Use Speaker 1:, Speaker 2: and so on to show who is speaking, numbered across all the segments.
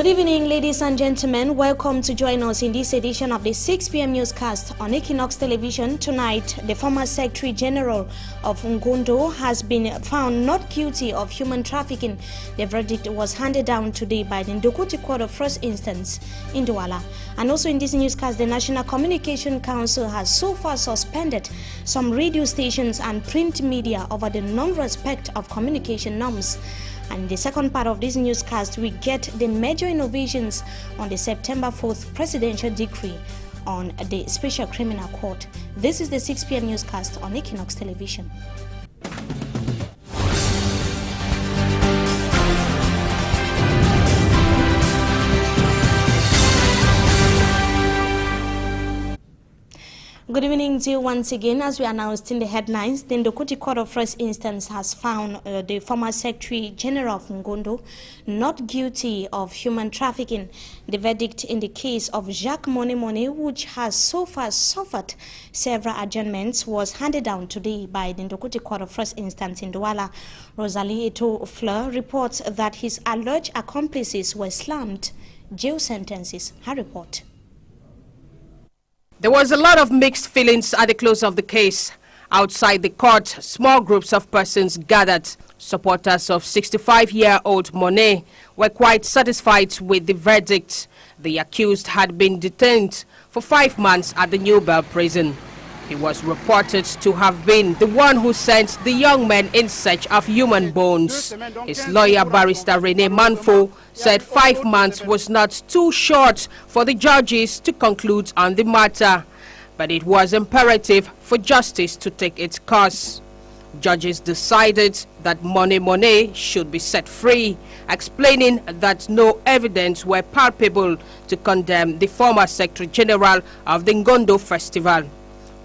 Speaker 1: Good evening, ladies and gentlemen. Welcome to join us in this edition of the 6 p.m. newscast on Equinox Television. Tonight, the former Secretary General of Ngondo has been found not guilty of human trafficking. The verdict was handed down today by the Ndokuti Court of First Instance in Douala. And also in this newscast, the National Communication Council has so far suspended some radio stations and print media over the non-respect of communication norms. And in the second part of this newscast, we get the major innovations on the September 4th presidential decree on the Special Criminal Court. This is the 6 p.m. newscast on Equinox Television. Good evening to you once again. As we announced in the headlines, the Ndokuti Court of First Instance has found the former Secretary General of Ngondo not guilty of human trafficking. The verdict in the case of Jacques Monemone, which has so far suffered several adjournments, was handed down today by the Ndokuti Court of First Instance in Douala. Rosalie Eto-Fleur reports that his alleged accomplices were slammed jail sentences. Her report.
Speaker 2: There was a lot of mixed feelings at the close of the case. Outside the court, small groups of persons gathered. Supporters of 65-year-old Monet were quite satisfied with the verdict. The accused had been detained for 5 months at the Newbell prison. He was reported to have been the one who sent the young men in search of human bones. His lawyer, Barrister Rene Manfo, said 5 months was not too short for the judges to conclude on the matter, but it was imperative for justice to take its course. Judges decided that Monet should be set free, explaining that no evidence were palpable to condemn the former Secretary General of the Ngondo Festival.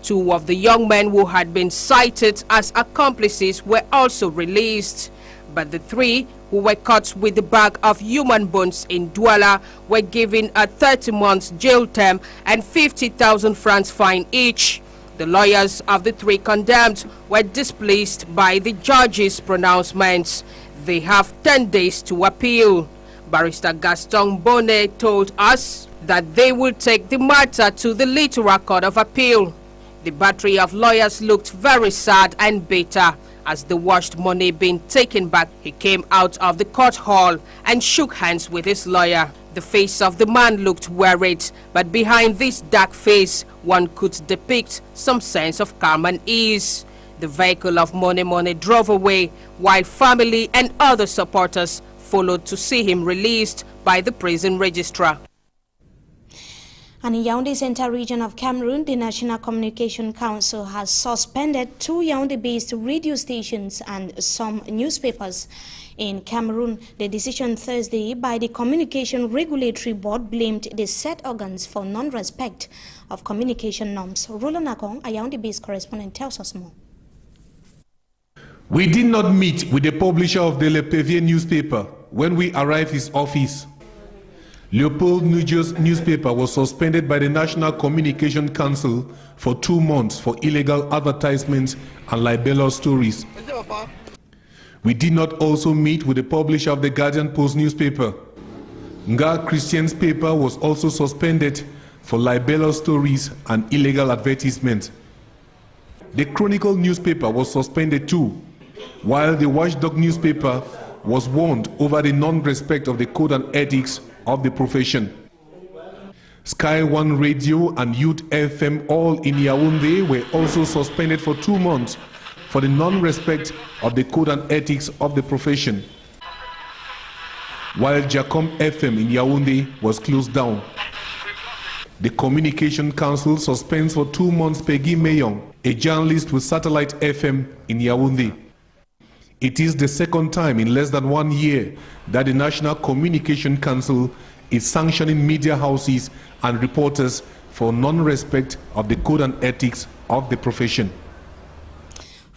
Speaker 2: 2 of the young men who had been cited as accomplices were also released, but the 3 who were caught with the bag of human bones in Douala were given a 30 months jail term and 50,000 francs fine each. The lawyers of the 3 condemned were displeased by the judge's pronouncements. They have 10 days to appeal. Barrister Gaston Bonnet told us that they will take the matter to the Littoral Court of Appeal. The battery of lawyers looked very sad and bitter as they watched Monet being taken back. He came out of the court hall and shook hands with his lawyer. The face of the man looked worried, but behind this dark face, one could depict some sense of calm and ease. The vehicle of Monet drove away, while family and other supporters followed to see him released by the prison registrar.
Speaker 1: And in Yaoundé Central Region of Cameroon, the National Communication Council has suspended 2 Yaoundé-based radio stations and some newspapers in Cameroon. The decision Thursday by the Communication Regulatory Board blamed the said organs for non-respect of communication norms. Roland Akong, a Yaoundé-based correspondent, tells us more.
Speaker 3: We did not meet with the publisher of the Le Pévier newspaper when we arrived at his office. Leopold Nujio's newspaper was suspended by the National Communication Council for 2 months for illegal advertisements and libelous stories. We did not also meet with the publisher of the Guardian Post newspaper. Nga Christian's paper was also suspended for libelous stories and illegal advertisements. The Chronicle newspaper was suspended too, while the Watchdog newspaper was warned over the non-respect of the code and ethics of the profession. Sky One Radio and Youth FM, all in Yaoundé, were also suspended for 2 months for the non-respect of the code and ethics of the profession, while Jacom FM in Yaoundé was closed down. The Communication Council suspends for 2 months Peggy Mayong, a journalist with Satellite FM in Yaoundé. It is the second time in less than 1 year that the National Communication Council is sanctioning media houses and reporters for non-respect of the code and ethics of the profession.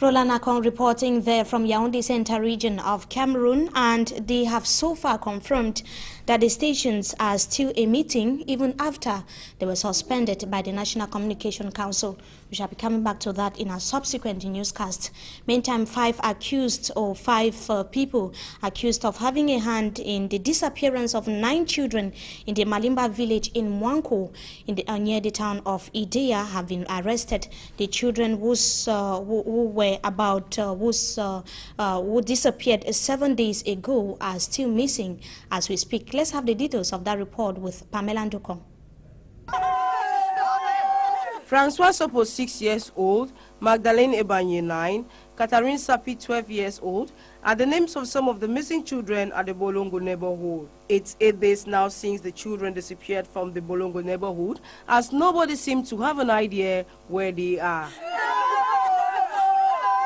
Speaker 1: Roland Akong reporting there from Yaoundé Central Region of Cameroon, and they have so far confirmed that the stations are still emitting even after they were suspended by the National Communication Council. We shall be coming back to that in a subsequent newscast. Meantime, five people accused of having a hand in the disappearance of 9 children in the Malimba village in Mwanko near the town of Idea have been arrested. The children who disappeared 7 days ago are still missing as we speak. Let's have the details of that report with Pamela Ndukong.
Speaker 4: Francois Sopo, 6 years old, Magdalene Ebanye, 9, Catherine Sapi, 12 years old, are the names of some of the missing children at the Bolongo neighborhood. It's 8 days now since the children disappeared from the Bolongo neighborhood, as nobody seems to have an idea where they are.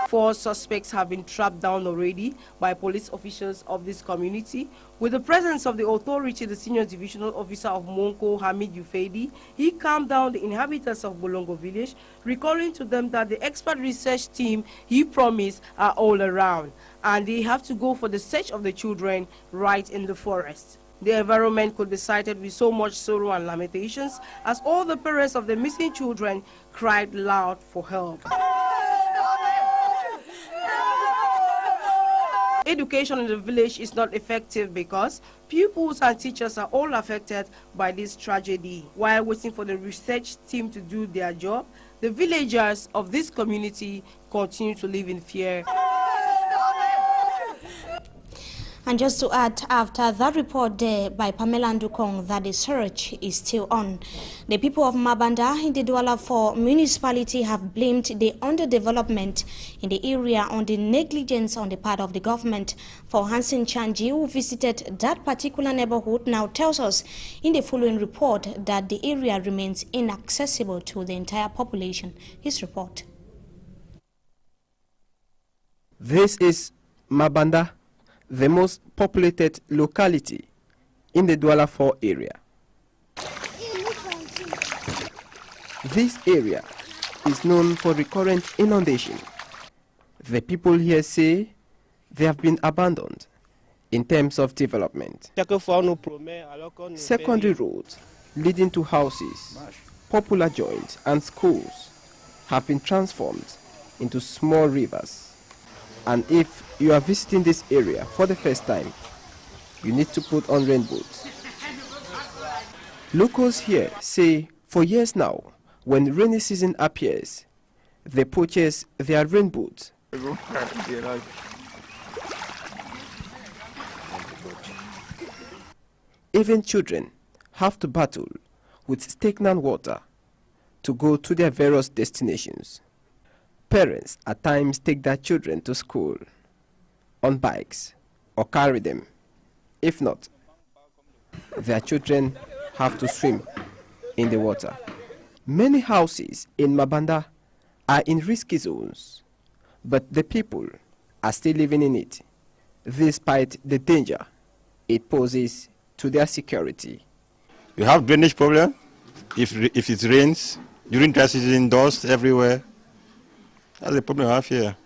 Speaker 4: 4 suspects have been trapped down already by police officials of this community. With the presence of the authority, the senior divisional officer of Monko, Hamid Yufedi, he calmed down the inhabitants of Bolongo village, recalling to them that the expert research team he promised are all around, and they have to go for the search of the children right in the forest. The environment could be cited with so much sorrow and lamentations as all the parents of the missing children cried loud for help. Education in the village is not effective because pupils and teachers are all affected by this tragedy. While waiting for the research team to do their job, the villagers of this community continue to live in fear.
Speaker 1: And just to add, after that report there by Pamela Ndukong that the search is still on, the people of Mabanda in the Douala 4 municipality have blamed the underdevelopment in the area on the negligence on the part of the government. For Hansen Chanji, who visited that particular neighborhood, now tells us in the following report that the area remains inaccessible to the entire population. His report.
Speaker 5: This is Mabanda, the most populated locality in the Douala 4 area. This area is known for recurrent inundation. The people here say they have been abandoned in terms of development. Secondary roads leading to houses, popular joints and schools have been transformed into small rivers. And if you are visiting this area for the first time, you need to put on rain boots. Locals here say for years now, when rainy season appears, they purchase their rain boots. Even children have to battle with stagnant water to go to their various destinations. Parents at times take their children to school on bikes or carry them. If not, their children have to swim in the water. Many houses in Mabanda are in risky zones, but the people are still living in it, despite the danger it poses to their security.
Speaker 6: We have drainage problem. If it rains, during dry season, dust everywhere. That's the problem we have here.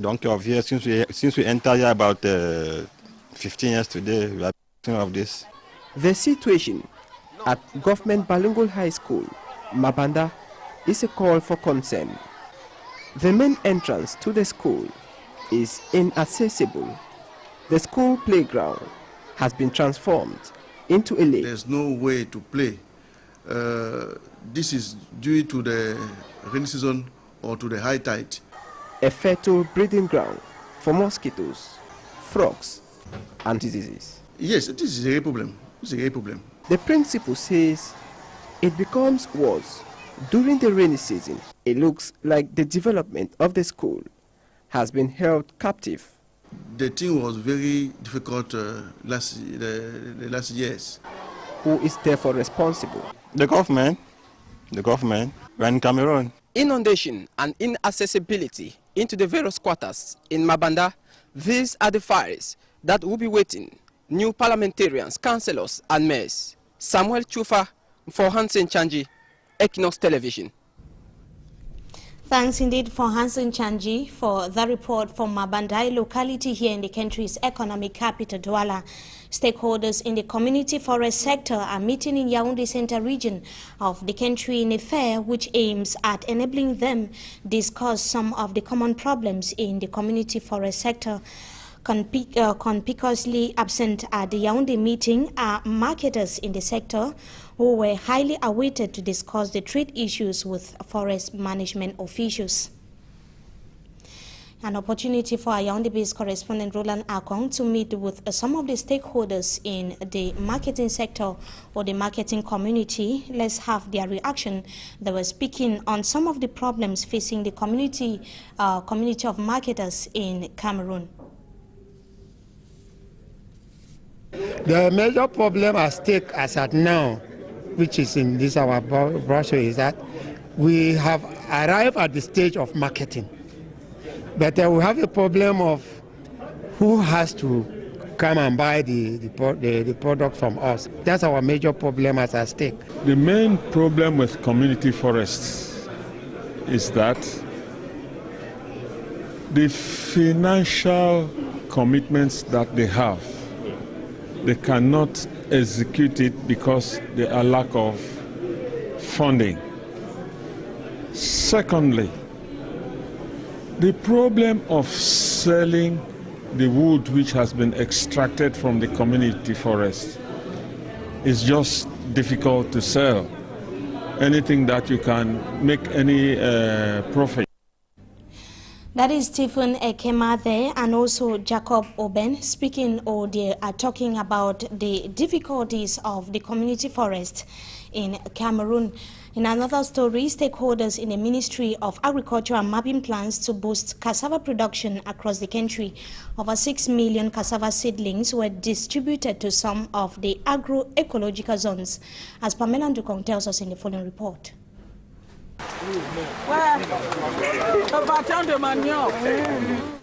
Speaker 6: Donkey of here, since we entered here about 15 years today, we are thinking of this.
Speaker 5: The situation at Government Bilingual High School, Mabanda, is a call for concern. The main entrance to the school is inaccessible. The school playground has been transformed into a lake.
Speaker 7: There's no way to play. This is due to the rainy season or to the high tide.
Speaker 5: A fertile breeding ground for mosquitoes, frogs, and diseases.
Speaker 7: Yes, this is a problem. It's a problem.
Speaker 5: The principal says it becomes worse during the rainy season. It looks like the development of the school has been held captive.
Speaker 7: The thing was very difficult the last years.
Speaker 5: Who is therefore responsible?
Speaker 6: The government, we're in Cameroon.
Speaker 5: Inundation and inaccessibility into the various quarters in Mabanda, these are the fires that will be waiting new parliamentarians, councillors and mayors. Samuel Chufa for Hansen Chanji, Equinox Television.
Speaker 1: Thanks indeed for Hansen Chanji for the report from Mabandai locality here in the country's economic capital, Douala. Stakeholders in the community forest sector are meeting in Yaoundé Centre region of the country in a fair which aims at enabling them discuss some of the common problems in the community forest sector. Conspicuously absent at the Yaoundé meeting are marketers in the sector who were highly awaited to discuss the trade issues with forest management officials. An opportunity for our Yaoundé-based correspondent Roland Akong to meet with some of the stakeholders in the marketing sector or the marketing community. Let's have their reaction. They were speaking on some of the problems facing the community of marketers in Cameroon.
Speaker 8: The major problem at stake as at now, which is in this our brochure, is that we have arrived at the stage of marketing. But we have a problem of who has to come and buy the product from us. That's our major problem as at stake.
Speaker 9: The main problem with community forests is that the financial commitments that they have, they cannot execute it because there are lack of funding. Secondly, the problem of selling the wood which has been extracted from the community forest is just difficult to sell. Anything that you can make any profit.
Speaker 1: That is Stephen Ekema there, and also Jacob Oben speaking, or they are talking about the difficulties of the community forest in Cameroon. In another story, stakeholders in the Ministry of Agriculture are mapping plans to boost cassava production across the country. Over 6 million cassava seedlings were distributed to some of the agroecological zones, as Pamela Ndukong tells us in the following report.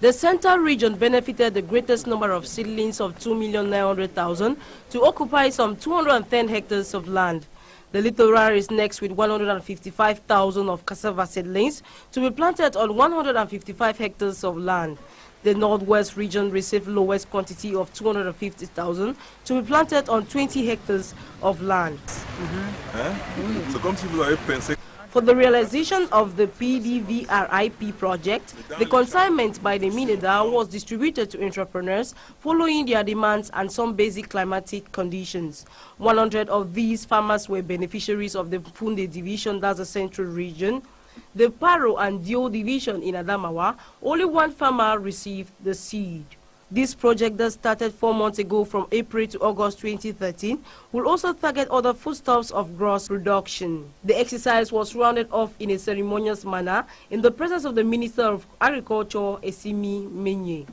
Speaker 4: The Central region benefited the greatest number of seedlings of 2,900,000 to occupy some 210 hectares of land. The littoral is next with 155,000 of cassava seedlings to be planted on 155 hectares of land. The Northwest region received lowest quantity of 250,000 to be planted on 20 hectares of land. For the realization of the PDVRIP project, the consignment by the MINEDA was distributed to entrepreneurs following their demands and some basic climatic conditions. 100 of these farmers were beneficiaries of the Funde division, that's the Central region. The Paro and Dio division in Adamawa, only one farmer received the seed. This project that started 4 months ago from April to August 2013 will also target other foodstuffs of gross production. The exercise was rounded off in a ceremonious manner in the presence of the Minister of Agriculture, Esimi Menye.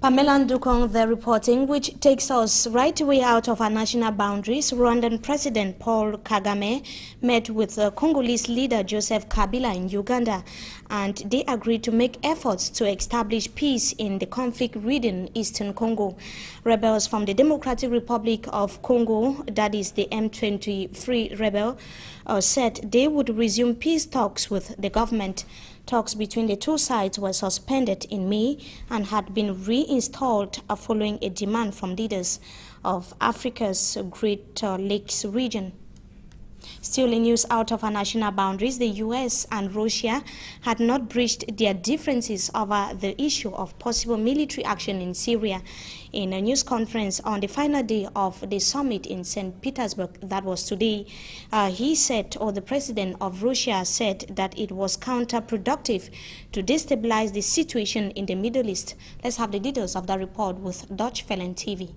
Speaker 1: Pamela Ndukong, the reporting, which takes us right away out of our national boundaries. Rwandan President Paul Kagame met with Congolese leader Joseph Kabila in Uganda, and they agreed to make efforts to establish peace in the conflict-ridden Eastern Congo. Rebels from the Democratic Republic of Congo, that is the M23 rebel, said they would resume peace talks with the government. Talks between the two sides were suspended in May and had been reinstalled following a demand from leaders of Africa's Great Lakes region. Still in news out of our national boundaries, the U.S. and Russia had not breached their differences over the issue of possible military action in Syria. In a news conference on the final day of the summit in St. Petersburg, that was today, the president of Russia said that it was counterproductive to destabilize the situation in the Middle East. Let's have the details of that report with Dutch Velen TV.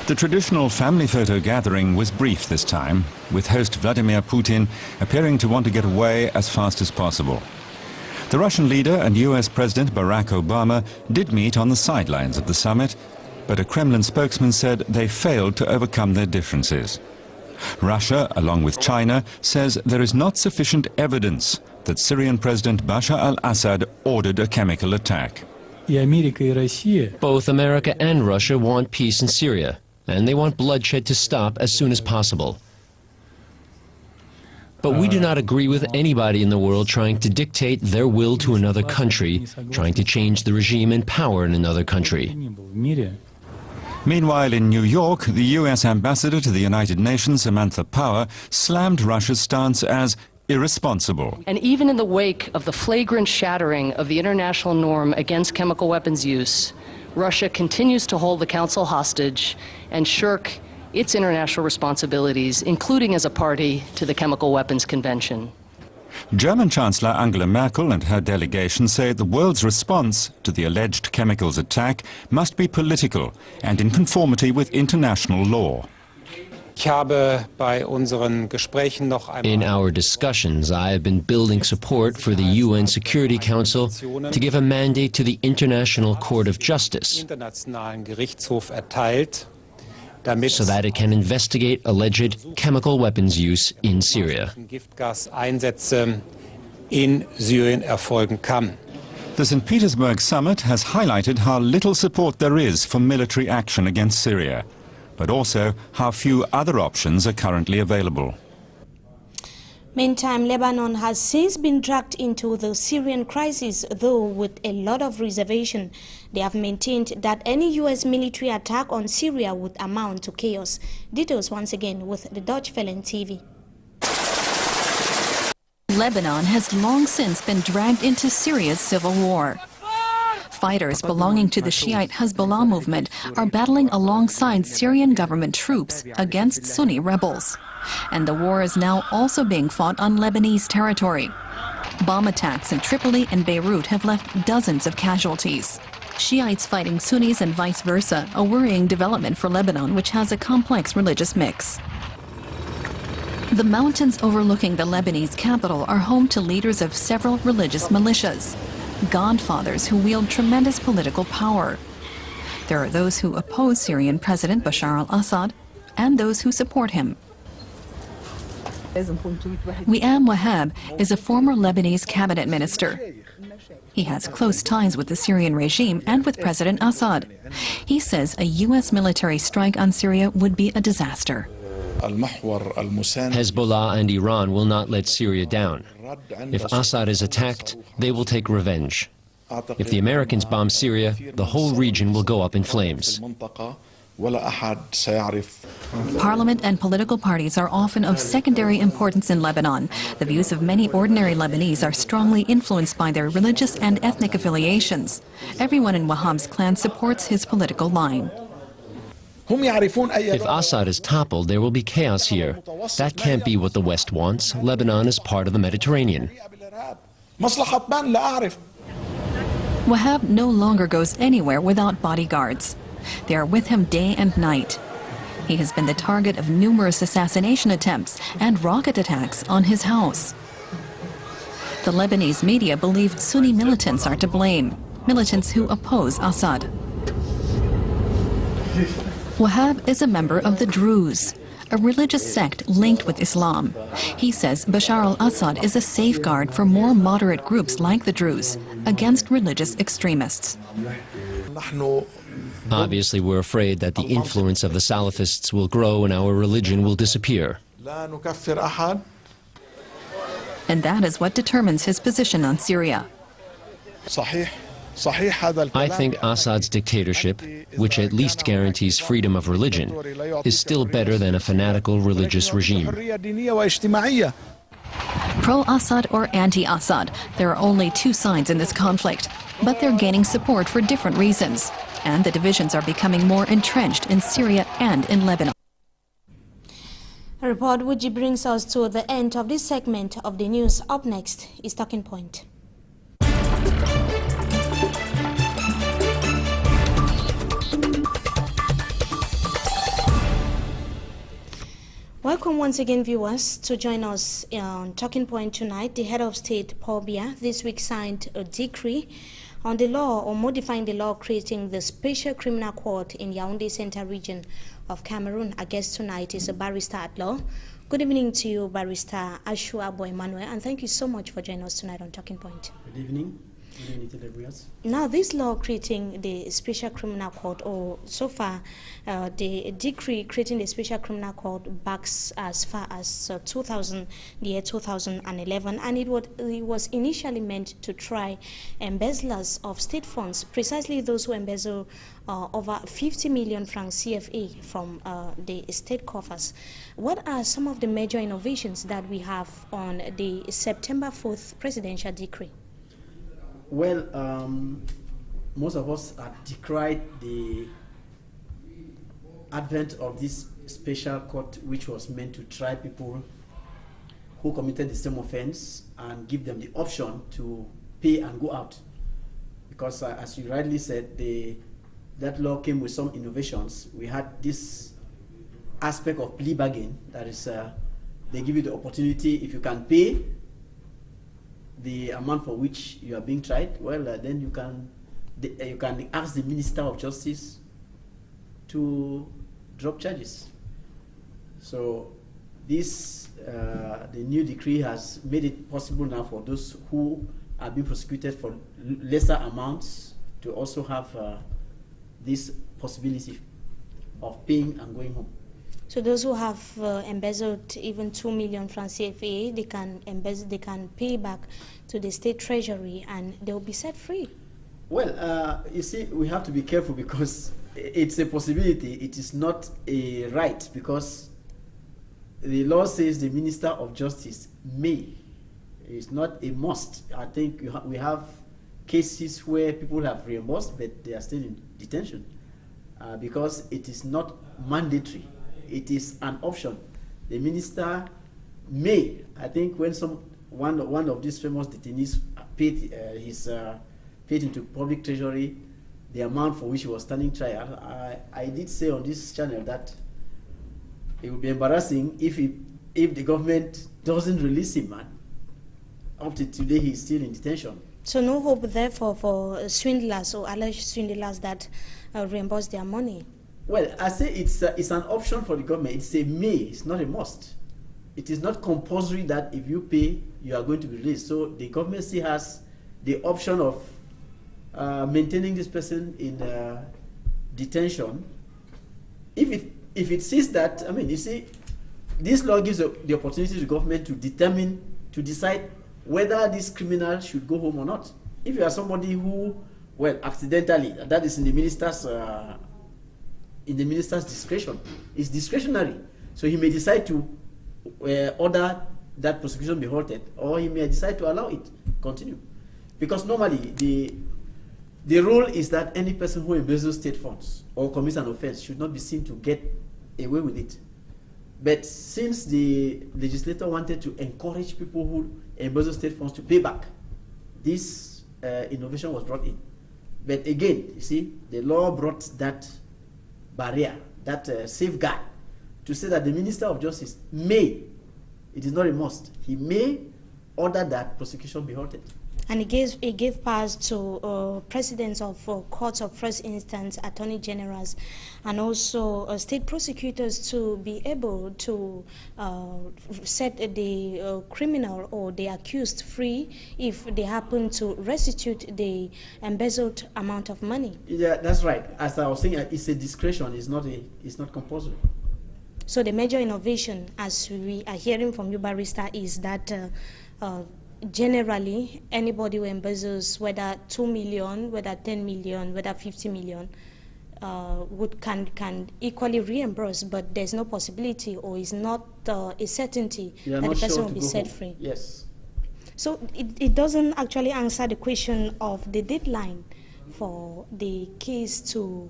Speaker 10: The traditional family photo gathering was brief this time, with host Vladimir Putin appearing to want to get away as fast as possible. The Russian leader and US President Barack Obama did meet on the sidelines of the summit, but a Kremlin spokesman said they failed to overcome their differences. Russia, along with China, says there is not sufficient evidence that Syrian President Bashar al-Assad ordered a chemical attack.
Speaker 11: Both America and Russia want peace in Syria, and they want bloodshed to stop as soon as possible. But we do not agree with anybody in the world trying to dictate their will to another country, trying to change the regime in power in another country.
Speaker 10: Meanwhile, in New York, the U.S. ambassador to the United Nations, Samantha Power, slammed Russia's stance as irresponsible.
Speaker 12: And even in the wake of the flagrant shattering of the international norm against chemical weapons use, Russia continues to hold the Council hostage and shirk its international responsibilities, including as a party to the Chemical Weapons Convention.
Speaker 10: German Chancellor Angela Merkel and her delegation say the world's response to the alleged chemicals attack must be political and in conformity with international law.
Speaker 11: In our discussions, I have been building support for the UN Security Council to give a mandate to the International Court of Justice so that it can investigate alleged chemical weapons use in Syria.
Speaker 10: The St. Petersburg summit has highlighted how little support there is for military action against Syria, but also how few other options are currently available.
Speaker 1: Meantime, Lebanon has since been dragged into the Syrian crisis, though with a lot of reservation. They have maintained that any U.S. military attack on Syria would amount to chaos. Details once again with the Dutch Welle TV.
Speaker 13: Lebanon has long since been dragged into Syria's civil war. Fighters belonging to the Shiite Hezbollah movement are battling alongside Syrian government troops against Sunni rebels. And the war is now also being fought on Lebanese territory. Bomb attacks in Tripoli and Beirut have left dozens of casualties. Shiites fighting Sunnis and vice versa, a worrying development for Lebanon, which has a complex religious mix. The mountains overlooking the Lebanese capital are home to leaders of several religious militias, godfathers who wield tremendous political power. There are those who oppose Syrian President Bashar al-Assad and those who support him. Wiam Wahab is a former Lebanese cabinet minister. He has close ties with the Syrian regime and with President Assad. He says a U.S. military strike on Syria would be a disaster.
Speaker 11: Hezbollah and Iran will not let Syria down. If Assad is attacked, they will take revenge. If the Americans bomb Syria, the whole region will go up in flames.
Speaker 13: Parliament and political parties are often of secondary importance in Lebanon. The views of many ordinary Lebanese are strongly influenced by their religious and ethnic affiliations. Everyone in Wahab's clan supports his political line.
Speaker 11: If Assad is toppled, there will be chaos here. That can't be what the West wants. Lebanon is part of the Mediterranean.
Speaker 13: Wahab no longer goes anywhere without bodyguards. They are with him day and night. He has been the target of numerous assassination attempts and rocket attacks on his house. The Lebanese media believe Sunni militants are to blame, militants who oppose Assad. Wahab is a member of the Druze, a religious sect linked with Islam. He says Bashar al-Assad is a safeguard for more moderate groups like the Druze against religious extremists.
Speaker 11: Obviously, we're afraid that the influence of the Salafists will grow and our religion will disappear.
Speaker 13: And that is what determines his position on Syria.
Speaker 11: I think Assad's dictatorship, which at least guarantees freedom of religion, is still better than a fanatical religious regime.
Speaker 13: Pro-Assad or anti-Assad, there are only two sides in this conflict, but they're gaining support for different reasons. And the divisions are becoming more entrenched in Syria and in Lebanon.
Speaker 1: A report which brings us to the end of this segment of the news. Up next is Talking Point. Welcome once again, viewers, to join us on Talking Point tonight. The head of state, Paul Biya, this week signed a decree on the law or modifying the law creating the Special Criminal Court in Yaoundé Central Region of Cameroon. Our guest tonight is a barrister at law. Good evening to you, Barrister Ashua Boy Emmanuel, and thank you so much for joining us tonight on Talking Point.
Speaker 14: Good evening.
Speaker 1: Now, this law creating the Special Criminal Court, or so far, the decree creating the Special Criminal Court backs as far as the year 2011, and it was initially meant to try embezzlers of state funds, precisely those who embezzle over 50 million francs CFA from the state coffers. What are some of the major innovations that we have on the September 4th presidential decree?
Speaker 14: Well, most of us have decried the advent of this special court, which was meant to try people who committed the same offense and give them the option to pay and go out. Because as you rightly said, that law came with some innovations. We had this aspect of plea bargain, that is, they give you the opportunity, if you can pay the amount for which you are being tried, well, then you can ask the Minister of Justice to drop charges. So this, the new decree has made it possible now for those who are being prosecuted for lesser amounts to also have this possibility of paying and going home.
Speaker 1: So those who have embezzled even 2 million francs CFA, they can pay back to the state treasury and they will be set free.
Speaker 14: Well, you see, we have to be careful because it's a possibility. It is not a right, because the law says the Minister of Justice may. It's not a must. I think we have cases where people have reimbursed, but they are still in detention because it is not mandatory. It is an option. The minister may. I think when one of these famous detainees paid into public treasury the amount for which he was standing trial, I did say on this channel that it would be embarrassing if the government doesn't release him, man. Up to today, he is still in detention.
Speaker 1: So no hope, therefore, for swindlers or alleged swindlers that reimburse their money?
Speaker 14: Well, I say it's an option for the government. It's a may, it's not a must. It is not compulsory that if you pay, you are going to be released. So the government still has the option of maintaining this person in detention. If it sees that, I mean, you see, this law gives the opportunity to the government to decide whether this criminal should go home or not. If you are somebody who, well, accidentally, that is in the minister's discretion. It's discretionary. So he may decide to order that prosecution be halted, or he may decide to allow it continue. Because normally the rule is that any person who embezzles state funds or commits an offense should not be seen to get away with it. But since the legislator wanted to encourage people who embezzle state funds to pay back, this innovation was brought in. But again, you see, the law brought that barrier, that safeguard, to say that the Minister of Justice may, it is not a must, he may order that prosecution be halted.
Speaker 1: And it gave powers to presidents of courts of first instance, attorney generals, and also state prosecutors to be able to set the criminal or the accused free if they happen to restitute the embezzled amount of money.
Speaker 14: Yeah, that's right. As I was saying, it's a discretion. It's not compulsory.
Speaker 1: So the major innovation, as we are hearing from you, Barrister, is that generally, anybody who embezzles, whether 2 million, whether 10 million, whether 50 million, can equally reimburse, but there's no possibility or is not a certainty that the person will be set free.
Speaker 14: Yes.
Speaker 1: So it doesn't actually answer the question of the deadline for the case to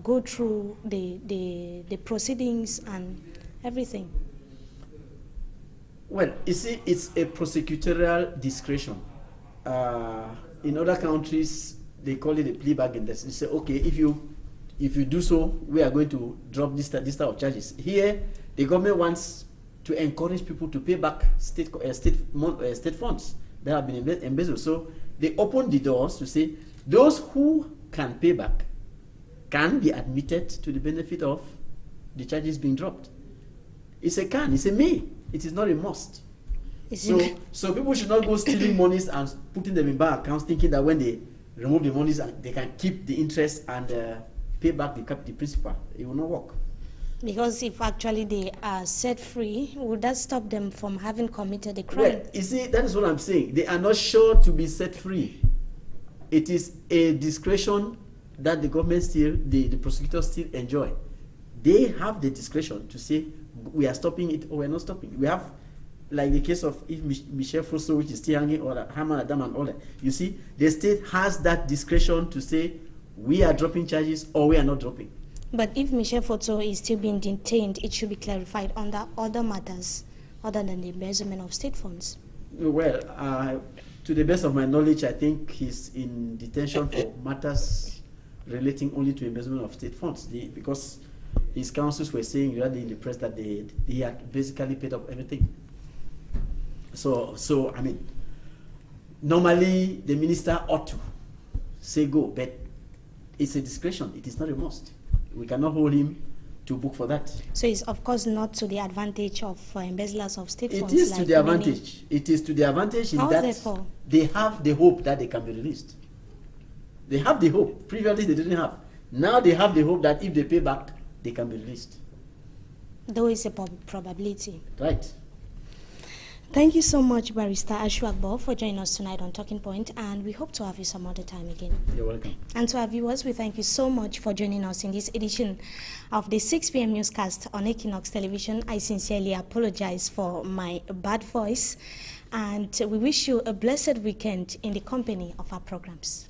Speaker 1: go through the proceedings and everything.
Speaker 14: Well, you see, it's a prosecutorial discretion. In other countries, they call it a plea bargain. They say, okay, if you do so, we are going to drop this type of charges. Here, the government wants to encourage people to pay back state funds that have been embezzled. So they open the doors to say those who can pay back can be admitted to the benefit of the charges being dropped. It's a can, it's a may. It is not a must. So people should not go stealing monies and putting them in bank accounts, thinking that when they remove the monies, they can keep the interest and pay back the principal. It will not work.
Speaker 1: Because if actually they are set free, would that stop them from having committed a crime?
Speaker 14: Well, you see, that is what I'm saying. They are not sure to be set free. It is a discretion that the government still, the prosecutors still enjoy. They have the discretion to say, we are stopping it or we're not stopping. We have, like the case of if Michel Frosso, which is still hanging, or Hamad Adam and all that. You see, the state has that discretion to say, we are dropping charges or we are not dropping.
Speaker 1: But if Michel Frosso is still being detained, it should be clarified under other matters other than the embezzlement of state funds.
Speaker 14: Well, to the best of my knowledge, I think he's in detention for matters relating only to embezzlement of state funds, because his counsels were saying really in the press that he had basically paid up everything. So I mean, normally the minister ought to say go, but it's a discretion. It is not a must. We cannot hold him to book for that.
Speaker 1: So it's of course not to the advantage of embezzlers of state funds.
Speaker 14: It is to the advantage. It is to the advantage in that
Speaker 1: therefore?
Speaker 14: They have the hope that they can be released. They have the hope. Previously they didn't have. Now they have the hope that if they pay back, they can be released.
Speaker 1: Though it's a probability.
Speaker 14: Right.
Speaker 1: Thank you so much, Barrister Ashu Agbo, for joining us tonight on Talking Point, and we hope to have you some other time again.
Speaker 14: You're welcome.
Speaker 1: And to our viewers, we thank you so much for joining us in this edition of the 6 p.m. newscast on Equinox Television. I sincerely apologize for my bad voice, and we wish you a blessed weekend in the company of our programs.